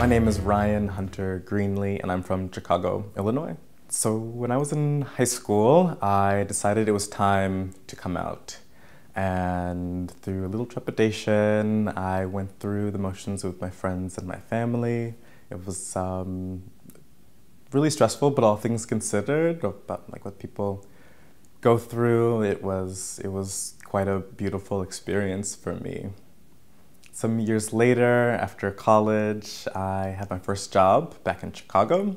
My name is Ryan Hunter Greenlee, and I'm from Chicago, Illinois. So when I was in high school, I decided it was time to come out. And through a little trepidation, I went through the motions with my friends and my family. It was really stressful, but all things considered, about like what people go through, it was quite a beautiful experience for me. Some years later, after college, I had my first job back in Chicago,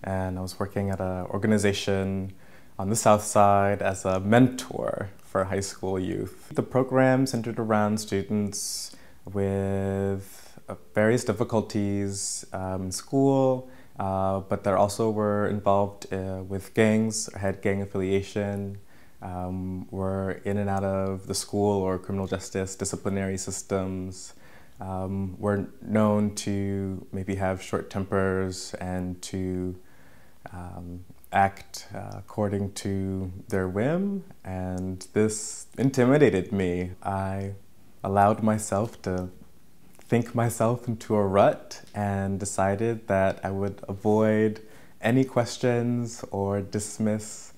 and I was working at an organization on the south side as a mentor for high school youth. The program centered around students with various difficulties in school, but there also were involved with gangs, had gang affiliation, were in and out of the school or criminal justice disciplinary systems, were known to maybe have short tempers and to act according to their whim, and this intimidated me. I allowed myself to think myself into a rut and decided that I would avoid any questions or dismiss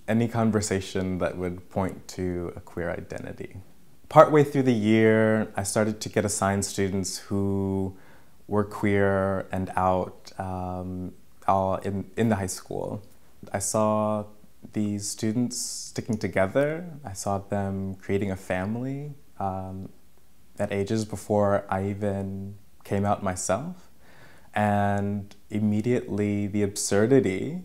any conversation that would point to a queer identity. Partway through the year, I started to get assigned students who were queer and out all in the high school. I saw these students sticking together. I saw them creating a family at ages before I even came out myself. And immediately the absurdity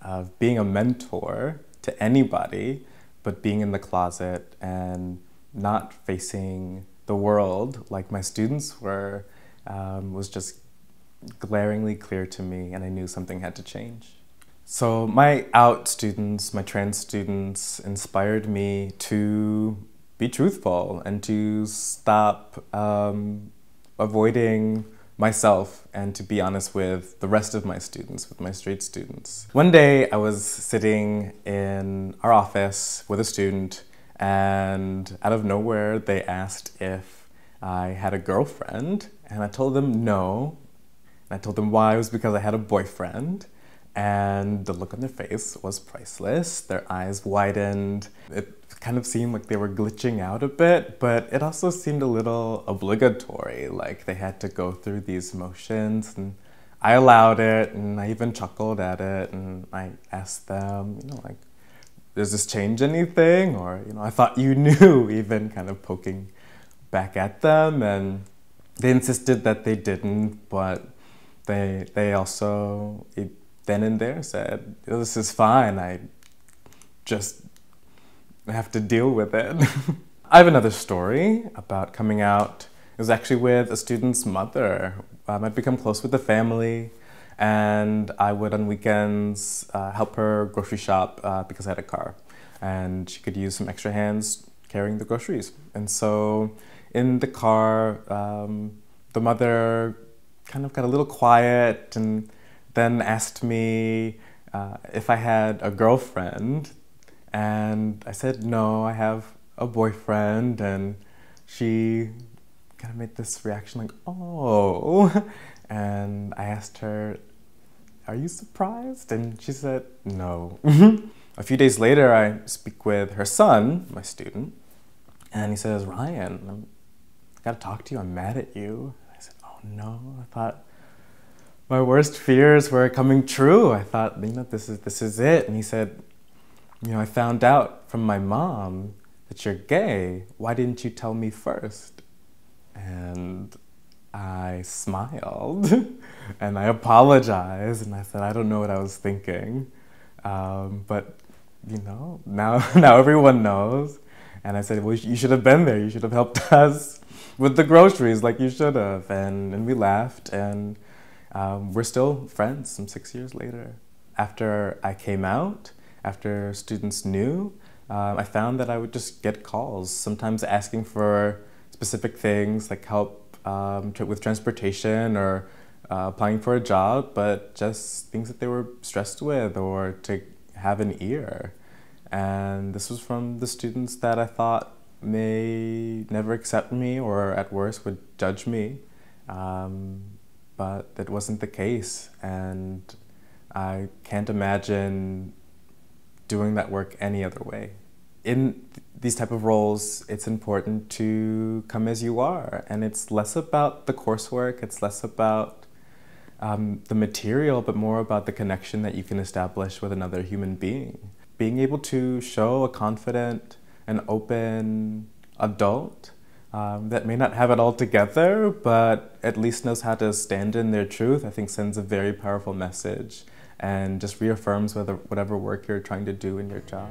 of being a mentor to anybody, but being in the closet and not facing the world like my students were, was just glaringly clear to me, and I knew something had to change. So my out students, my trans students, inspired me to be truthful and to stop avoiding myself and to be honest with the rest of my students, with my straight students. One day I was sitting in our office with a student, and out of nowhere they asked if I had a girlfriend, and I told them no. And I told them why. It was because I had a boyfriend, and the look on their face was priceless. Their eyes widened. It kind of seemed like they were glitching out a bit, but it also seemed a little obligatory, like they had to go through these motions, and I allowed it, and I even chuckled at it, and I asked them, like, does this change anything? Or, I thought you knew, even kind of poking back at them, and they insisted that they didn't, but they also, then and there, said, this is fine, I just have to deal with it. I have another story about coming out. It was actually with a student's mother. I'd become close with the family, and I would on weekends help her grocery shop because I had a car, and she could use some extra hands carrying the groceries. And so in the car, the mother kind of got a little quiet and then asked me if I had a girlfriend. And I said, no, I have a boyfriend, and she kind of made this reaction like, oh. And I asked her, are you surprised? And she said, no. A few days later, I speak with her son, my student, and he says, Ryan, I gotta talk to you, I'm mad at you. And I said, oh no, I thought my worst fears were coming true. I thought, this is it. And he said, I found out from my mom that you're gay. Why didn't you tell me first? And I smiled and I apologized, and I said, I don't know what I was thinking. But, now everyone knows. And I said, well, you should have been there. You should have helped us with the groceries like you should have. And we laughed, and we're still friends some 6 years later. After I came out, after students knew, I found that I would just get calls, sometimes asking for specific things like help with transportation or applying for a job, but just things that they were stressed with or to have an ear. And this was from the students that I thought may never accept me or at worst would judge me. but that wasn't the case, and I can't imagine doing that work any other way. In these type of roles, it's important to come as you are, and it's less about the coursework, it's less about the material, but more about the connection that you can establish with another human being. Being able to show a confident and open adult that may not have it all together, but at least knows how to stand in their truth, I think sends a very powerful message and just reaffirms whatever work you're trying to do in your job.